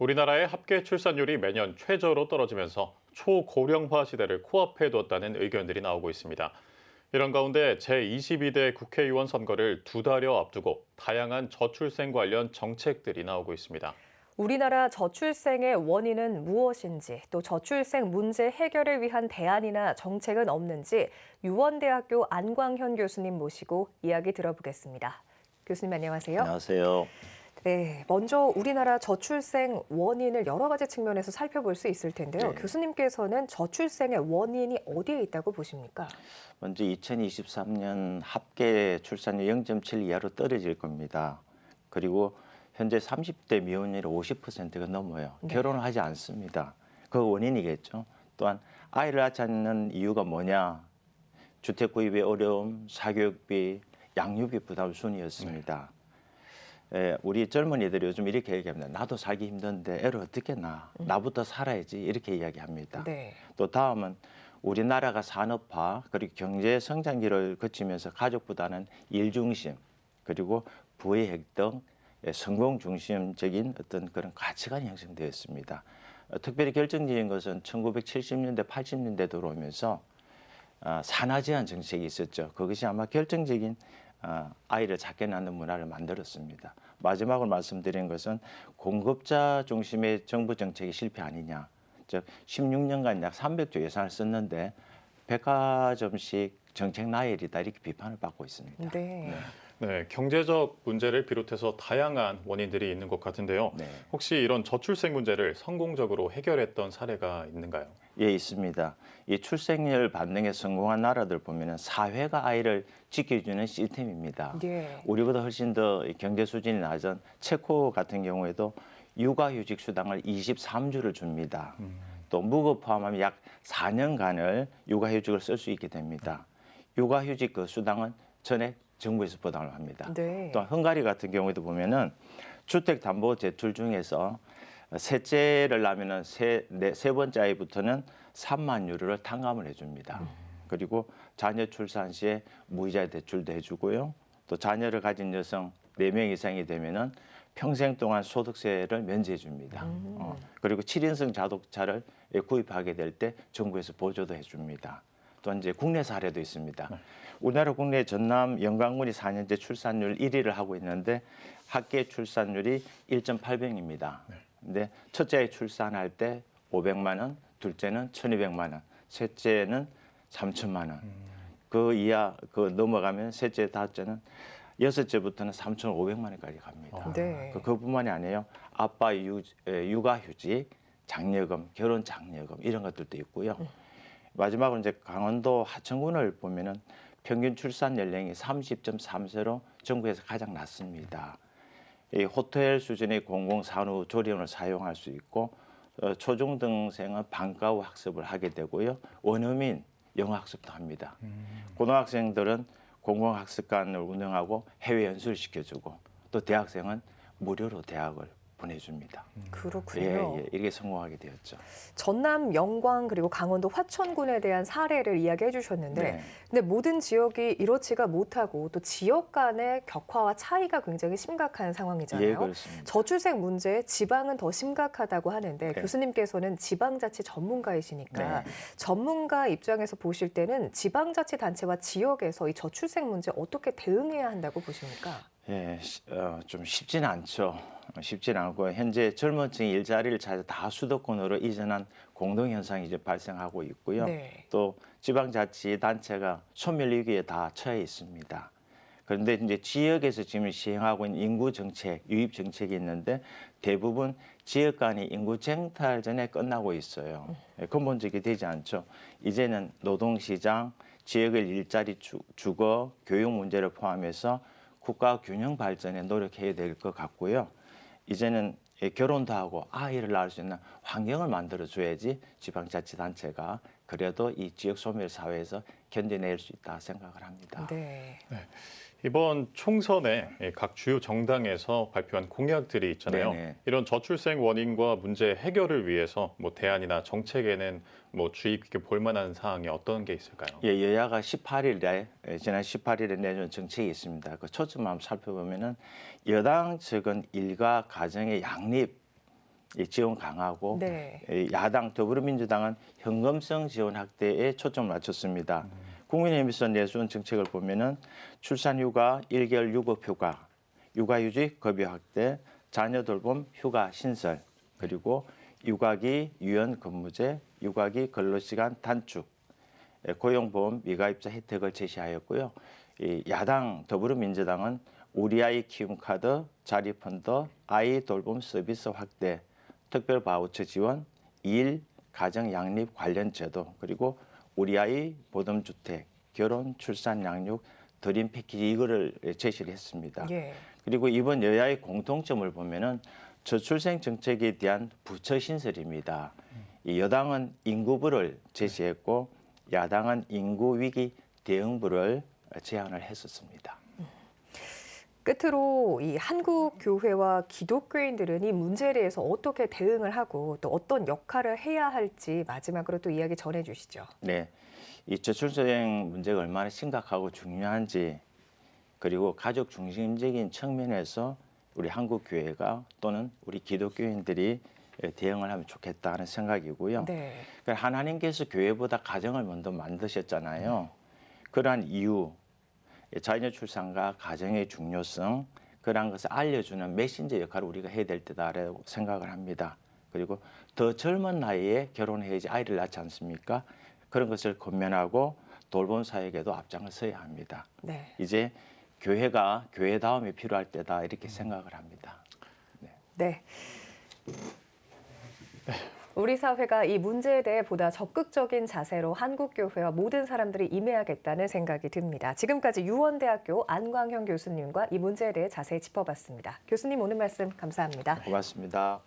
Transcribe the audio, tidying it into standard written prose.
우리나라의 합계 출산율이 매년 최저로 떨어지면서 초고령화 시대를 코앞에 두었다는 의견들이 나오고 있습니다. 이런 가운데 제22대 국회의원 선거를 두 달여 앞두고 다양한 저출생 관련 정책들이 나오고 있습니다. 우리나라 저출생의 원인은 무엇인지, 또 저출생 문제 해결을 위한 대안이나 정책은 없는지 유원대학교 안광현 교수님 모시고 이야기 들어보겠습니다. 교수님 안녕하세요. 안녕하세요. 네, 먼저 우리나라 저출생 원인을 여러 가지 측면에서 살펴볼 수 있을 텐데요. 네. 교수님께서는 저출생의 원인이 어디에 있다고 보십니까? 먼저 2023년 합계 출산율 0.7 이하로 떨어질 겁니다. 그리고 현재 30대 미혼율이 50%가 넘어요. 네. 결혼을 하지 않습니다. 그 원인이겠죠. 또한 아이를 낳지 않는 이유가 뭐냐? 주택 구입의 어려움, 사교육비, 양육비 부담 순이었습니다. 우리 젊은이들이 요즘 이렇게 얘기합니다. 나도 살기 힘든데 애를 어떻게 낳아? 나부터 살아야지 이렇게 이야기합니다. 네. 또 다음은 우리나라가 산업화 그리고 경제 성장기를 거치면서 가족보다는 일 중심 그리고 부의 획득, 성공 중심적인 어떤 그런 가치관이 형성되었습니다. 특별히 결정적인 것은 1970년대, 80년대 들어오면서 산하 제한 정책이 있었죠. 그것이 아마 결정적인 아이를 작게 낳는 문화를 만들었습니다. 마지막으로 말씀드린 것은 공급자 중심의 정부 정책이 실패 아니냐. 즉 16년간 약 300조 예산을 썼는데 백화점식 정책 나열이다 이렇게 비판을 받고 있습니다. 네. 네, 경제적 문제를 비롯해서 다양한 원인들이 있는 것 같은데요. 네. 혹시 이런 저출생 문제를 성공적으로 해결했던 사례가 있는가요? 예, 있습니다. 이 출생률 반등에 성공한 나라들 보면은 사회가 아이를 지켜주는 시스템입니다. 네. 우리보다 훨씬 더 경제 수준이 낮은 체코 같은 경우에도 육아휴직 수당을 23주를 줍니다. 또 무급 포함하면 약 4년간을 육아휴직을 쓸 수 있게 됩니다. 육아휴직 그 수당은 전액 정부에서 부담을 합니다. 네. 또 헝가리 같은 경우에도 보면은 주택담보 대출 중에서 셋째를 낳으면은 세 번째 아이부터는 3만 유로를 탕감을 해줍니다. 그리고 자녀 출산 시에 무이자 대출도 해주고요. 또 자녀를 가진 여성 4명 이상이 되면은 평생 동안 소득세를 면제해 줍니다. 그리고 7인승 자동차를 구입하게 될 때 정부에서 보조도 해줍니다. 또 이제 국내 사례도 있습니다. 우리나라 국내 전남 영광군이 4년째 출산율 1위를 하고 있는데 합계 출산율이 1.8병입니다. 근데 첫째 아이 출산할 때 500만 원, 둘째는 1,200만 원, 셋째는 3천만 원. 그 이하 그 넘어가면 셋째, 다섯째는 여섯째부터는 3,500만 원까지 갑니다. 네. 그뿐만이 아니에요. 아빠 육아휴직, 장려금, 결혼 장려금 이런 것들도 있고요. 마지막으로 이제 강원도 하천군을 보면은 평균 출산 연령이 30.3세로 전국에서 가장 낮습니다. 이 호텔 수준의 공공산후 조리원을 사용할 수 있고 초중등생은 방과 후 학습을 하게 되고요. 원어민 영어 학습도 합니다. 고등학생들은 공공학습관을 운영하고 해외 연수를 시켜주고 또 대학생은 무료로 대학을 보내줍니다. 그렇군요. 이렇게 성공하게 되었죠. 전남 영광 그리고 강원도 화천군에 대한 사례를 이야기해 주셨는데 네. 근데 모든 지역이 이렇지가 못하고 또 지역 간의 격화와 차이가 굉장히 심각한 상황이잖아요. 예, 그렇습니다. 저출생 문제 지방은 더 심각하다고 하는데 네. 교수님께서는 지방자치 전문가이시니까 네. 전문가 입장에서 보실 때는 지방자치단체와 지역에서 이 저출생 문제 어떻게 대응해야 한다고 보십니까? 예, 좀 쉽지는 않죠. 쉽지는 않고 현재 젊은 층이 일자리를 찾아 다 수도권으로 이전한 공동현상이 이제 발생하고 있고요. 네. 또 지방자치단체가 소멸위기에 다 처해 있습니다. 그런데 이제 지역에서 지금 시행하고 있는 인구 정책, 유입 정책이 있는데 대부분 지역 간의 인구 쟁탈전에 끝나고 있어요. 근본적이 되지 않죠. 이제는 노동시장, 지역의 일자리, 주거, 교육 문제를 포함해서 국가 균형 발전에 노력해야 될 것 같고요. 이제는 결혼도 하고 아이를 낳을 수 있는 환경을 만들어줘야지 지방자치단체가 그래도 이 지역 소멸 사회에서 견뎌낼 수 있다 생각을 합니다. 네. 이번 총선에 각 주요 정당에서 발표한 공약들이 있잖아요. 네네. 이런 저출생 원인과 문제 해결을 위해서 뭐 대안이나 정책에는 뭐 주의 깊게 볼 만한 사항이 어떤 게 있을까요? 예, 여야가 18일에 지난 18일에 내준 정책이 있습니다. 그 초점 한번 살펴보면은 여당 측은 일가 가정의 양립 이 지원 강화하고 네. 이 야당 더불어민주당은 현금성 지원 확대에 초점을 맞췄습니다. 국민의힘에서 내세운 정책을 보면은 출산휴가 1개월 유급휴가, 육아휴직 급여 확대, 자녀 돌봄 휴가 신설, 그리고 육아기 유연 근무제, 육아기 근로시간 단축, 고용보험 미가입자 혜택을 제시하였고요. 이 야당 더불어민주당은 우리 아이 키움 카드, 자립펀드, 아이 돌봄 서비스 확대, 특별 바우처 지원, 일, 가정 양립 관련 제도, 그리고 우리 아이 보듬주택, 결혼, 출산, 양육, 드림 패키지 이거를 제시를 했습니다. 예. 그리고 이번 여야의 공통점을 보면은 저출생 정책에 대한 부처 신설입니다. 이 여당은 인구부를 제시했고 야당은 인구 위기 대응부를 제안을 했었습니다. 끝으로 이 한국 교회와 기독교인들은 이 문제에 대해서 어떻게 대응을 하고 또 어떤 역할을 해야 할지 마지막으로 또 이야기 전해 주시죠. 네, 이 저출생 문제가 얼마나 심각하고 중요한지 그리고 가족 중심적인 측면에서 우리 한국 교회가 또는 우리 기독교인들이 대응을 하면 좋겠다는 생각이고요. 네. 그러니까 하나님께서 교회보다 가정을 먼저 만드셨잖아요. 그러한 이유, 자녀 출산과 가정의 중요성, 그러한 것을 알려주는 메신저 역할을 우리가 해야 될 때다라고 생각을 합니다. 그리고 더 젊은 나이에 결혼해야지 아이를 낳지 않습니까? 그런 것을 권면하고 돌봄 사역에도 앞장을 서야 합니다. 네. 이제 교회가 교회다움이 필요할 때다 이렇게 생각을 합니다. 네. 우리 사회가 이 문제에 대해 보다 적극적인 자세로 한국 교회와 모든 사람들이 임해야겠다는 생각이 듭니다. 지금까지 유원대학교 안광현 교수님과 이 문제에 대해 자세히 짚어봤습니다. 교수님 오늘 말씀 감사합니다. 고맙습니다.